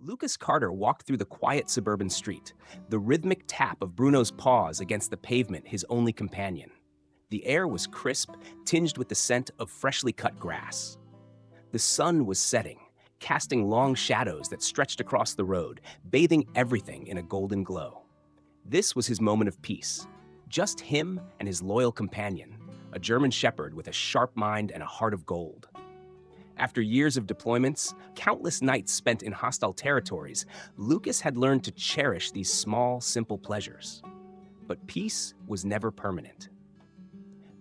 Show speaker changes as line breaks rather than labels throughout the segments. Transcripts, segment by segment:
Lucas Carter walked through the quiet suburban street, the rhythmic tap of Bruno's paws against the pavement his only companion. The air was crisp, tinged with the scent of freshly cut grass. The sun was setting, casting long shadows that stretched across the road, bathing everything in a golden glow. This was his moment of peace. Just him and his loyal companion, a German shepherd with a sharp mind and a heart of gold. After years of deployments, countless nights spent in hostile territories, Lucas had learned to cherish these small, simple pleasures. But peace was never permanent.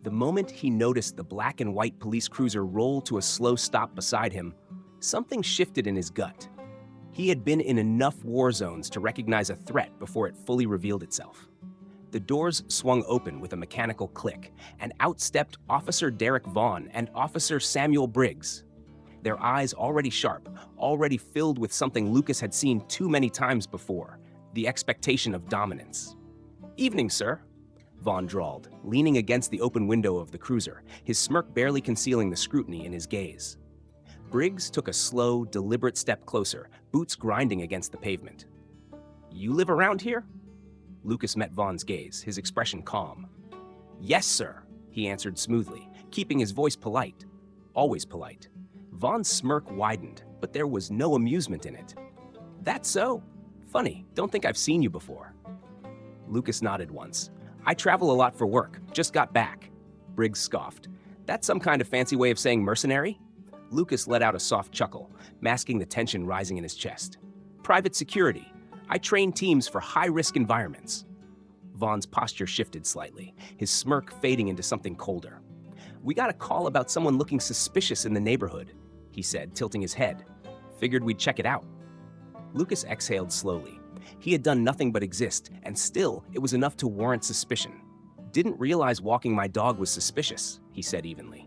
The moment he noticed the black and white police cruiser roll to a slow stop beside him, something shifted in his gut. He had been in enough war zones to recognize a threat before it fully revealed itself. The doors swung open with a mechanical click, and out stepped Officer Derek Vaughn and Officer Samuel Briggs. Their eyes already sharp, already filled with something Lucas had seen too many times before, the expectation of dominance. "Evening, sir," Vaughn drawled, leaning against the open window of the cruiser, his smirk barely concealing the scrutiny in his gaze. Briggs took a slow, deliberate step closer, boots grinding against the pavement. "You live around here?" Lucas met Vaughn's gaze, his expression calm. "Yes, sir," he answered smoothly, keeping his voice polite. Always polite. Vaughn's smirk widened, but there was no amusement in it. "That so? Funny, don't think I've seen you before." Lucas nodded once. "I travel a lot for work, just got back." Briggs scoffed. "That's some kind of fancy way of saying mercenary?" Lucas let out a soft chuckle, masking the tension rising in his chest. "Private security. I train teams for high-risk environments." Vaughn's posture shifted slightly, his smirk fading into something colder. "We got a call about someone looking suspicious in the neighborhood," he said, tilting his head. "Figured we'd check it out." Lucas exhaled slowly. He had done nothing but exist, and still it was enough to warrant suspicion. "Didn't realize walking my dog was suspicious," he said evenly.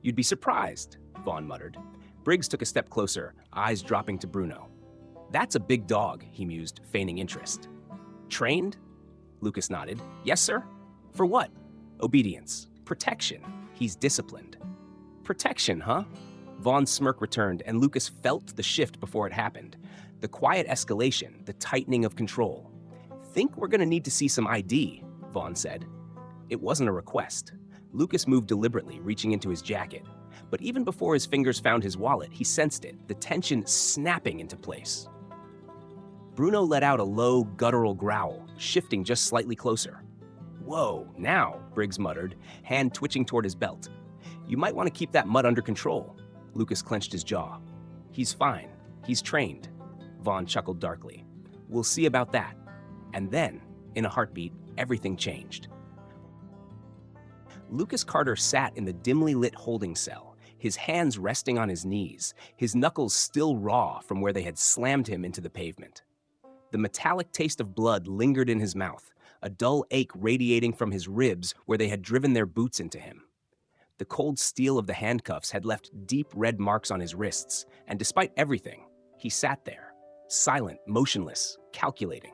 "You'd be surprised," Vaughn muttered. Briggs took a step closer, eyes dropping to Bruno. "That's a big dog," he mused, feigning interest. "Trained?" Lucas nodded. "Yes, sir." "For what?" "Obedience. Protection. He's disciplined." "Protection, huh?" Vaughn's smirk returned, and Lucas felt the shift before it happened. The quiet escalation, the tightening of control. "Think we're gonna need to see some ID," Vaughn said. It wasn't a request. Lucas moved deliberately, reaching into his jacket. But even before his fingers found his wallet, he sensed it, the tension snapping into place. Bruno let out a low, guttural growl, shifting just slightly closer. "Whoa, now," Briggs muttered, hand twitching toward his belt. "You might want to keep that mutt under control." Lucas clenched his jaw. "He's fine. He's trained." Vaughn chuckled darkly. "We'll see about that." And then, in a heartbeat, everything changed. Lucas Carter sat in the dimly lit holding cell, his hands resting on his knees, his knuckles still raw from where they had slammed him into the pavement. The metallic taste of blood lingered in his mouth, a dull ache radiating from his ribs where they had driven their boots into him. The cold steel of the handcuffs had left deep red marks on his wrists, and despite everything, he sat there, silent, motionless, calculating.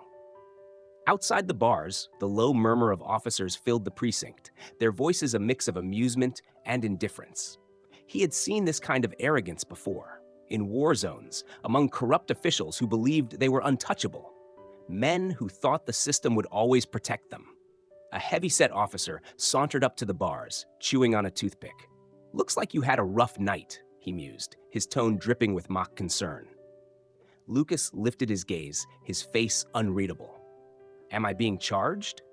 Outside the bars, the low murmur of officers filled the precinct, their voices a mix of amusement and indifference. He had seen this kind of arrogance before, in war zones, among corrupt officials who believed they were untouchable, men who thought the system would always protect them. A heavy-set officer sauntered up to the bars, chewing on a toothpick. "Looks like you had a rough night," he mused, his tone dripping with mock concern. Lucas lifted his gaze, his face unreadable. "Am I being charged?"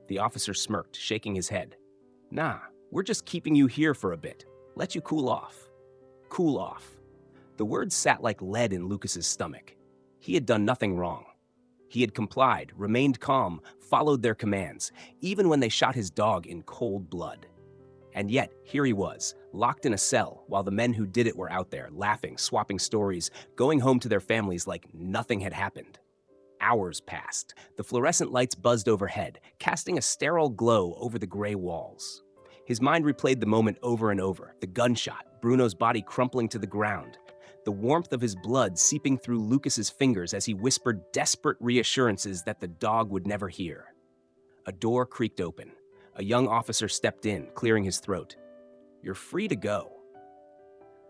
The officer smirked, shaking his head. "Nah, we're just keeping you here for a bit. Let you cool off." Cool off. The words sat like lead in Lucas's stomach. He had done nothing wrong. He had complied, remained calm, followed their commands, even when they shot his dog in cold blood. And yet, here he was, locked in a cell, while the men who did it were out there, laughing, swapping stories, going home to their families like nothing had happened. Hours passed. The fluorescent lights buzzed overhead, casting a sterile glow over the gray walls. His mind replayed the moment over and over, the gunshot, Bruno's body crumpling to the ground, the warmth of his blood seeping through Lucas's fingers as he whispered desperate reassurances that the dog would never hear. A door creaked open. A young officer stepped in, clearing his throat. "You're free to go."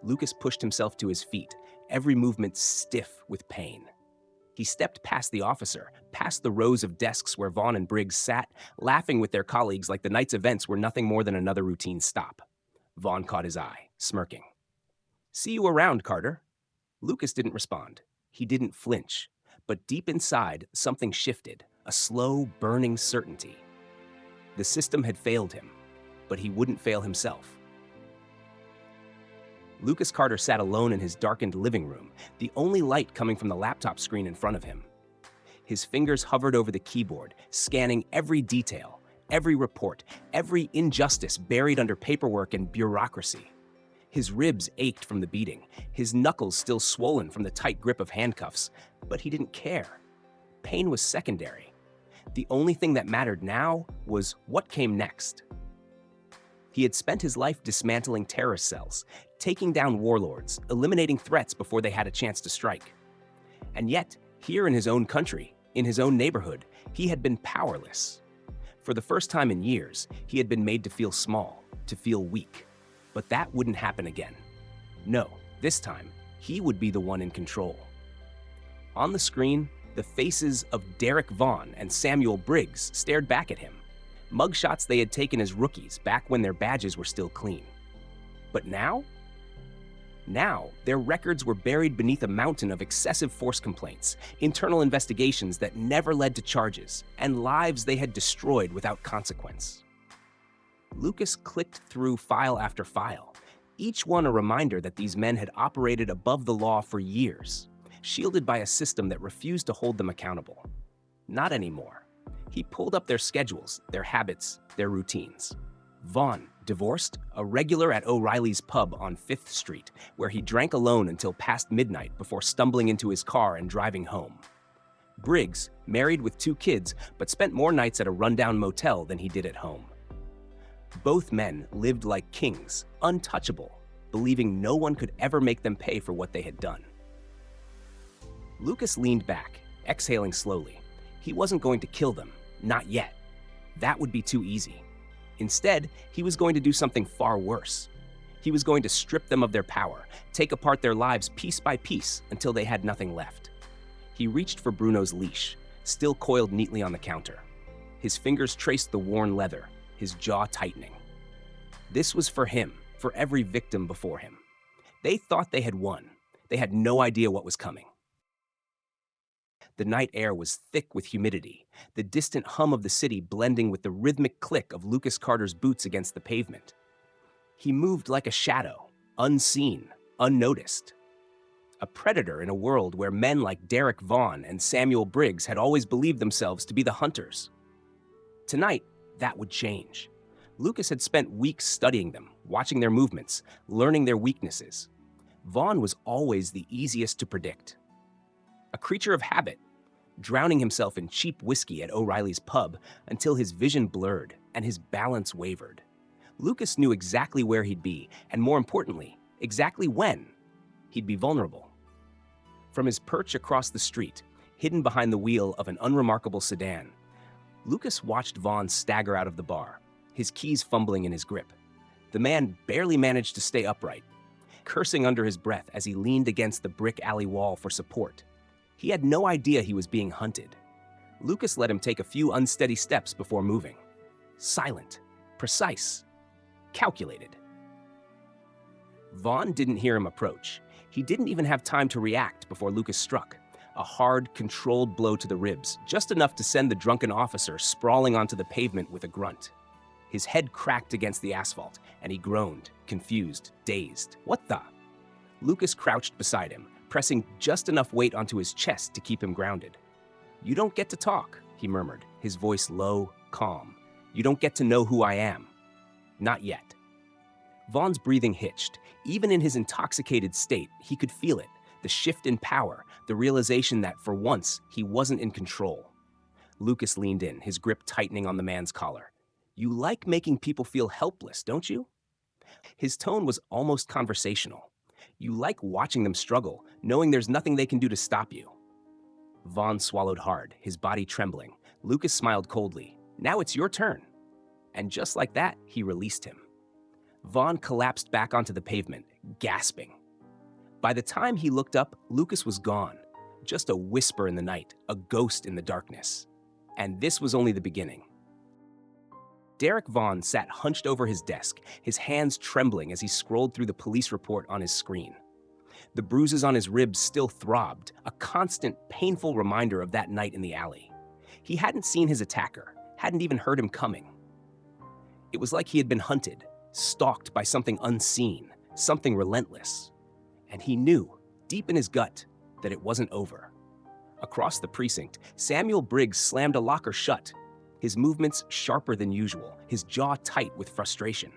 Lucas pushed himself to his feet, every movement stiff with pain. He stepped past the officer, past the rows of desks where Vaughn and Briggs sat, laughing with their colleagues like the night's events were nothing more than another routine stop. Vaughn caught his eye, smirking. "See you around, Carter." Lucas didn't respond. He didn't flinch. But deep inside, something shifted, a slow, burning certainty. The system had failed him, but he wouldn't fail himself. Lucas Carter sat alone in his darkened living room, the only light coming from the laptop screen in front of him. His fingers hovered over the keyboard, scanning every detail, every report, every injustice buried under paperwork and bureaucracy. His ribs ached from the beating, his knuckles still swollen from the tight grip of handcuffs, but he didn't care. Pain was secondary. The only thing that mattered now was what came next. He had spent his life dismantling terrorist cells, taking down warlords, eliminating threats before they had a chance to strike. And yet, here in his own country, in his own neighborhood, he had been powerless. For the first time in years, he had been made to feel small, to feel weak. But that wouldn't happen again. No, this time, he would be the one in control. On the screen, the faces of Derek Vaughn and Samuel Briggs stared back at him. Mugshots they had taken as rookies back when their badges were still clean. But now? Now, their records were buried beneath a mountain of excessive force complaints, internal investigations that never led to charges, and lives they had destroyed without consequence. Lucas clicked through file after file, each one a reminder that these men had operated above the law for years, shielded by a system that refused to hold them accountable. Not anymore. He pulled up their schedules, their habits, their routines. Vaughn, divorced, a regular at O'Reilly's pub on 5th Street, where he drank alone until past midnight before stumbling into his car and driving home. Briggs, married with 2 kids, but spent more nights at a rundown motel than he did at home. Both men lived like kings, untouchable, believing no one could ever make them pay for what they had done. Lucas leaned back, exhaling slowly. He wasn't going to kill them, not yet. That would be too easy. Instead, he was going to do something far worse. He was going to strip them of their power, take apart their lives piece by piece until they had nothing left. He reached for Bruno's leash, still coiled neatly on the counter. His fingers traced the worn leather, his jaw tightening. This was for him, for every victim before him. They thought they had won. They had no idea what was coming. The night air was thick with humidity, the distant hum of the city blending with the rhythmic click of Lucas Carter's boots against the pavement. He moved like a shadow, unseen, unnoticed. A predator in a world where men like Derek Vaughn and Samuel Briggs had always believed themselves to be the hunters. Tonight, that would change. Lucas had spent weeks studying them, watching their movements, learning their weaknesses. Vaughn was always the easiest to predict. A creature of habit, drowning himself in cheap whiskey at O'Reilly's pub until his vision blurred and his balance wavered. Lucas knew exactly where he'd be, and more importantly, exactly when he'd be vulnerable. From his perch across the street, hidden behind the wheel of an unremarkable sedan, Lucas watched Vaughn stagger out of the bar, his keys fumbling in his grip. The man barely managed to stay upright, cursing under his breath as he leaned against the brick alley wall for support. He had no idea he was being hunted. Lucas let him take a few unsteady steps before moving. Silent, precise, calculated. Vaughn didn't hear him approach. He didn't even have time to react before Lucas struck. A hard, controlled blow to the ribs, just enough to send the drunken officer sprawling onto the pavement with a grunt. His head cracked against the asphalt, and he groaned, confused, dazed. What the? Lucas crouched beside him, pressing just enough weight onto his chest to keep him grounded. "You don't get to talk," he murmured, his voice low, calm. "You don't get to know who I am. Not yet." Vaughn's breathing hitched. Even in his intoxicated state, he could feel it, the shift in power, the realization that, for once, he wasn't in control. Lucas leaned in, his grip tightening on the man's collar. "You like making people feel helpless, don't you?" His tone was almost conversational. "You like watching them struggle, knowing there's nothing they can do to stop you." Vaughn swallowed hard, his body trembling. Lucas smiled coldly. "Now it's your turn." And just like that, he released him. Vaughn collapsed back onto the pavement, gasping. By the time he looked up, Lucas was gone. just a whisper in the night, a ghost in the darkness. And this was only the beginning. Derek Vaughn sat hunched over his desk, his hands trembling as he scrolled through the police report on his screen. The bruises on his ribs still throbbed, a constant, painful reminder of that night in the alley. He hadn't seen his attacker, hadn't even heard him coming. It was like he had been hunted, stalked by something unseen, something relentless. And he knew, deep in his gut, that it wasn't over. Across the precinct, Samuel Briggs slammed a locker shut, his movements sharper than usual, his jaw tight with frustration.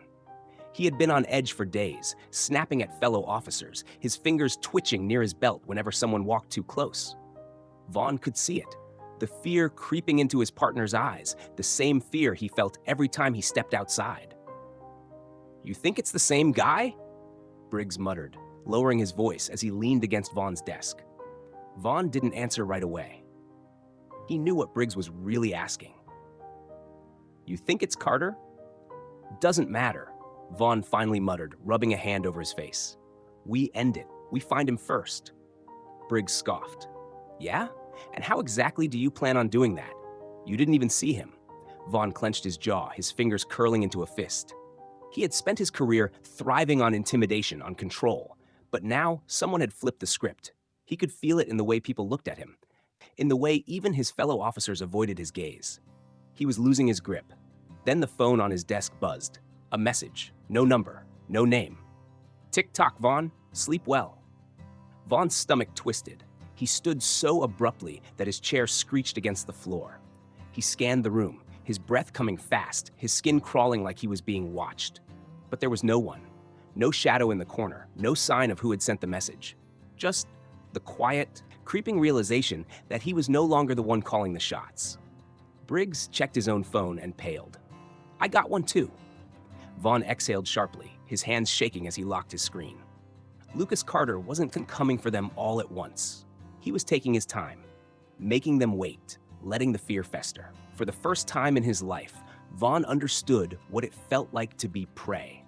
He had been on edge for days, snapping at fellow officers, his fingers twitching near his belt whenever someone walked too close. Vaughn could see it, the fear creeping into his partner's eyes, the same fear he felt every time he stepped outside. "You think it's the same guy?" Briggs muttered, lowering his voice as he leaned against Vaughn's desk. Vaughn didn't answer right away. He knew what Briggs was really asking. "You think it's Carter?" "Doesn't matter," Vaughn finally muttered, rubbing a hand over his face. "We end it. We find him first." Briggs scoffed. "Yeah? And how exactly do you plan on doing that? You didn't even see him." Vaughn clenched his jaw, his fingers curling into a fist. He had spent his career thriving on intimidation, on control, but now someone had flipped the script. He could feel it in the way people looked at him, in the way even his fellow officers avoided his gaze. He was losing his grip. Then the phone on his desk buzzed. A message. No number. No name. "Tick-tock, Vaughn. Sleep well." Vaughn's stomach twisted. He stood so abruptly that his chair screeched against the floor. He scanned the room, his breath coming fast, his skin crawling like he was being watched. But there was no one. No shadow in the corner. No sign of who had sent the message. Just the quiet, creeping realization that he was no longer the one calling the shots. Briggs checked his own phone and paled. "I got one too." Vaughn exhaled sharply, his hands shaking as he locked his screen. Lucas Carter wasn't coming for them all at once. He was taking his time, making them wait, letting the fear fester. For the first time in his life, Vaughn understood what it felt like to be prey.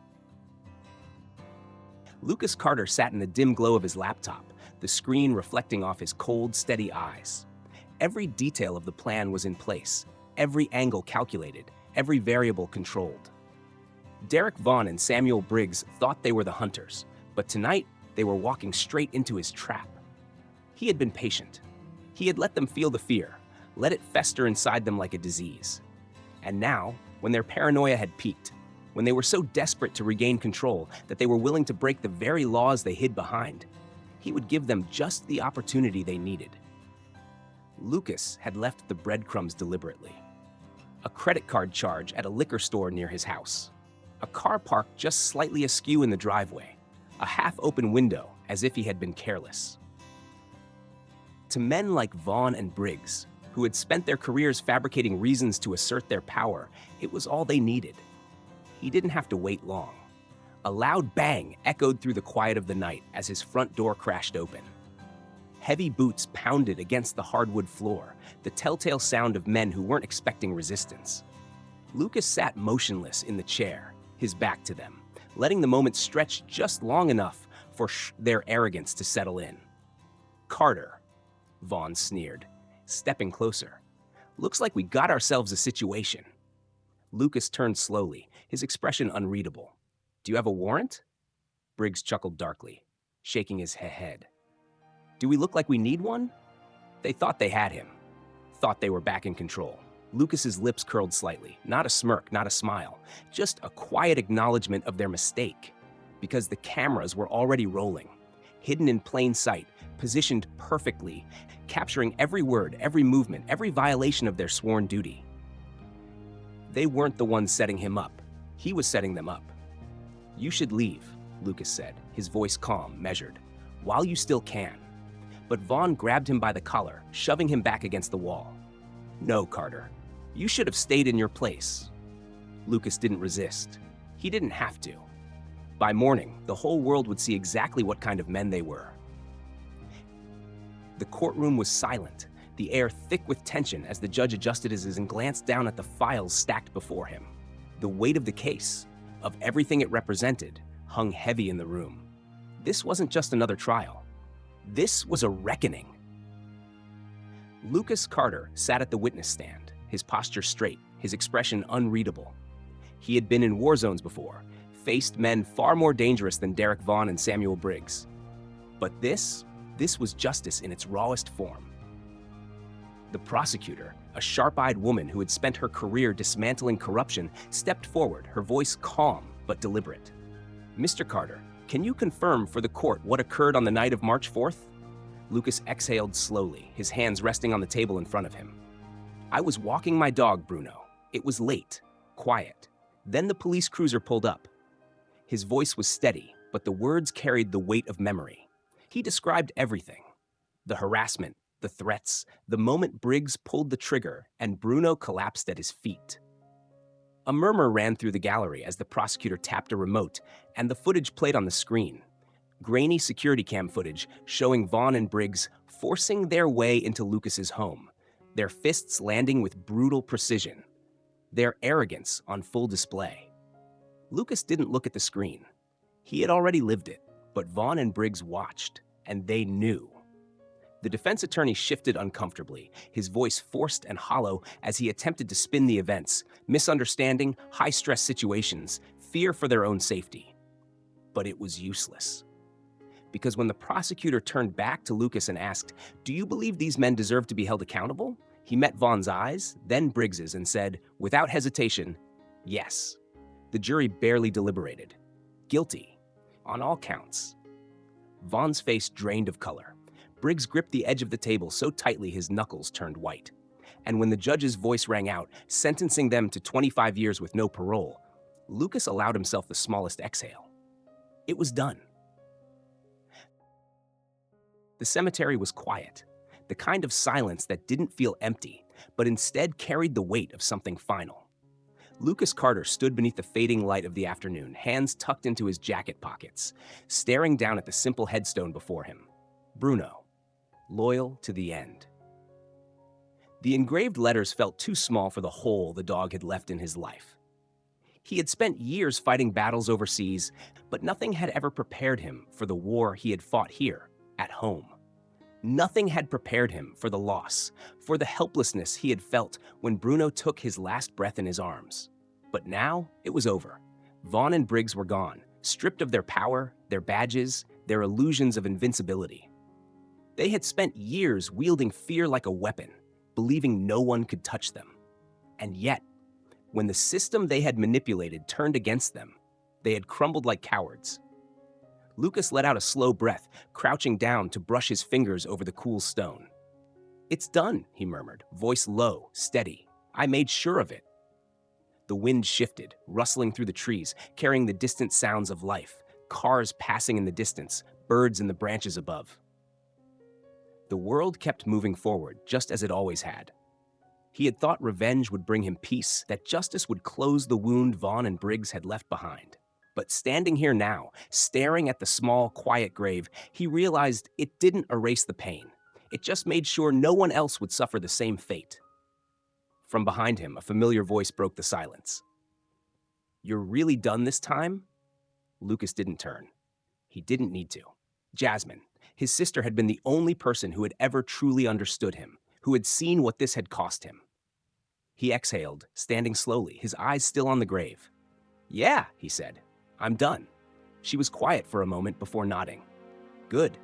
Lucas Carter sat in the dim glow of his laptop, the screen reflecting off his cold, steady eyes. Every detail of the plan was in place, every angle calculated, every variable controlled. Derek Vaughn and Samuel Briggs thought they were the hunters, but tonight they were walking straight into his trap. He had been patient. He had let them feel the fear, let it fester inside them like a disease. And now, when their paranoia had peaked, when they were so desperate to regain control that they were willing to break the very laws they hid behind, he would give them just the opportunity they needed. Lucas had left the breadcrumbs deliberately. A credit card charge at a liquor store near his house. A car parked just slightly askew in the driveway. A half-open window, as if he had been careless. To men like Vaughn and Briggs, who had spent their careers fabricating reasons to assert their power, it was all they needed. He didn't have to wait long. A loud bang echoed through the quiet of the night as his front door crashed open. Heavy boots pounded against the hardwood floor, the telltale sound of men who weren't expecting resistance. Lucas sat motionless in the chair, his back to them, letting the moment stretch just long enough for their arrogance to settle in. "Carter," Vaughn sneered, stepping closer. "Looks like we got ourselves a situation." Lucas turned slowly, his expression unreadable. "Do you have a warrant?" Briggs chuckled darkly, shaking his head. "Do we look like we need one?" They thought they had him, thought they were back in control. Lucas's lips curled slightly, not a smirk, not a smile, just a quiet acknowledgement of their mistake, because the cameras were already rolling, hidden in plain sight, positioned perfectly, capturing every word, every movement, every violation of their sworn duty. They weren't the ones setting him up. He was setting them up. "You should leave," Lucas said, his voice calm, measured, "while you still can." But Vaughn grabbed him by the collar, shoving him back against the wall. "No, Carter. You should have stayed in your place." Lucas didn't resist. He didn't have to. By morning, the whole world would see exactly what kind of men they were. The courtroom was silent, the air thick with tension as the judge adjusted his eyes and glanced down at the files stacked before him. The weight of the case, of everything it represented, hung heavy in the room. This wasn't just another trial. This was a reckoning. Lucas Carter sat at the witness stand, his posture straight, his expression unreadable. He had been in war zones before, faced men far more dangerous than Derek Vaughn and Samuel Briggs. But this was justice in its rawest form. The prosecutor, a sharp-eyed woman who had spent her career dismantling corruption, stepped forward, her voice calm but deliberate. "Mr. Carter, can you confirm for the court what occurred on the night of March 4th? Lucas exhaled slowly, his hands resting on the table in front of him. "I was walking my dog, Bruno. It was late, quiet. Then the police cruiser pulled up." His voice was steady, but the words carried the weight of memory. He described everything: the harassment, the threats, the moment Briggs pulled the trigger and Bruno collapsed at his feet. A murmur ran through the gallery as the prosecutor tapped a remote, and the footage played on the screen. Grainy security cam footage showing Vaughn and Briggs forcing their way into Lucas's home, their fists landing with brutal precision, their arrogance on full display. Lucas didn't look at the screen. He had already lived it, but Vaughn and Briggs watched, and they knew. The defense attorney shifted uncomfortably, his voice forced and hollow as he attempted to spin the events: misunderstanding, high-stress situations, fear for their own safety. But it was useless. Because when the prosecutor turned back to Lucas and asked, "Do you believe these men deserve to be held accountable?" he met Vaughn's eyes, then Briggs's, and said, without hesitation, "Yes." The jury barely deliberated. Guilty, on all counts. Vaughn's face drained of color. Briggs gripped the edge of the table so tightly his knuckles turned white. And when the judge's voice rang out, sentencing them to 25 years with no parole, Lucas allowed himself the smallest exhale. It was done. The cemetery was quiet, the kind of silence that didn't feel empty, but instead carried the weight of something final. Lucas Carter stood beneath the fading light of the afternoon, hands tucked into his jacket pockets, staring down at the simple headstone before him. Bruno, loyal to the end. The engraved letters felt too small for the hole the dog had left in his life. He had spent years fighting battles overseas, but nothing had ever prepared him for the war he had fought here, at home. Nothing had prepared him for the loss, for the helplessness he had felt when Bruno took his last breath in his arms. But now it was over. Vaughn and Briggs were gone, stripped of their power, their badges, their illusions of invincibility. They had spent years wielding fear like a weapon, believing no one could touch them. And yet, when the system they had manipulated turned against them, they had crumbled like cowards. Lucas let out a slow breath, crouching down to brush his fingers over the cool stone. "It's done," he murmured, voice low, steady. "I made sure of it." The wind shifted, rustling through the trees, carrying the distant sounds of life, cars passing in the distance, birds in the branches above. The world kept moving forward, just as it always had. He had thought revenge would bring him peace, that justice would close the wound Vaughn and Briggs had left behind. But standing here now, staring at the small, quiet grave, he realized it didn't erase the pain. It just made sure no one else would suffer the same fate. From behind him, a familiar voice broke the silence. "You're really done this time?" Lucas didn't turn. He didn't need to. Jasmine, his sister, had been the only person who had ever truly understood him, who had seen what this had cost him. He exhaled, standing slowly, his eyes still on the grave. "Yeah," he said. "I'm done." She was quiet for a moment before nodding. "Good."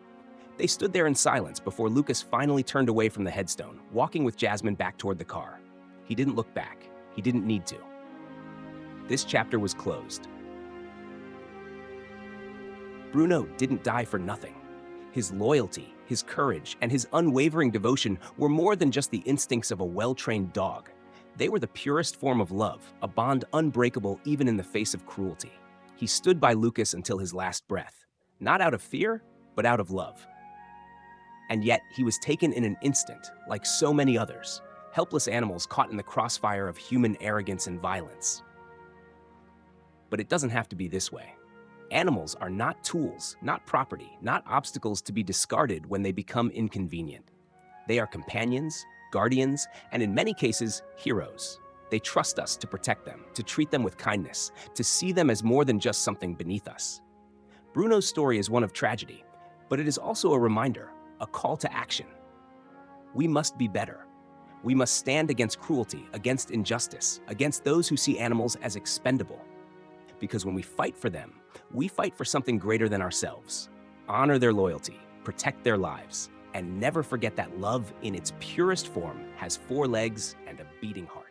They stood there in silence before Lucas finally turned away from the headstone, walking with Jasmine back toward the car. He didn't look back. He didn't need to. This chapter was closed. Bruno didn't die for nothing. His loyalty, his courage, and his unwavering devotion were more than just the instincts of a well-trained dog. They were the purest form of love, a bond unbreakable even in the face of cruelty. He stood by Lucas until his last breath, not out of fear, but out of love. And yet, he was taken in an instant, like so many others, helpless animals caught in the crossfire of human arrogance and violence. But it doesn't have to be this way. Animals are not tools, not property, not obstacles to be discarded when they become inconvenient. They are companions, guardians, and in many cases, heroes. They trust us to protect them, to treat them with kindness, to see them as more than just something beneath us. Bruno's story is one of tragedy, but it is also a reminder, a call to action. We must be better. We must stand against cruelty, against injustice, against those who see animals as expendable. Because when we fight for them, we fight for something greater than ourselves. Honor their loyalty, protect their lives, and never forget that love in its purest form has four legs and a beating heart.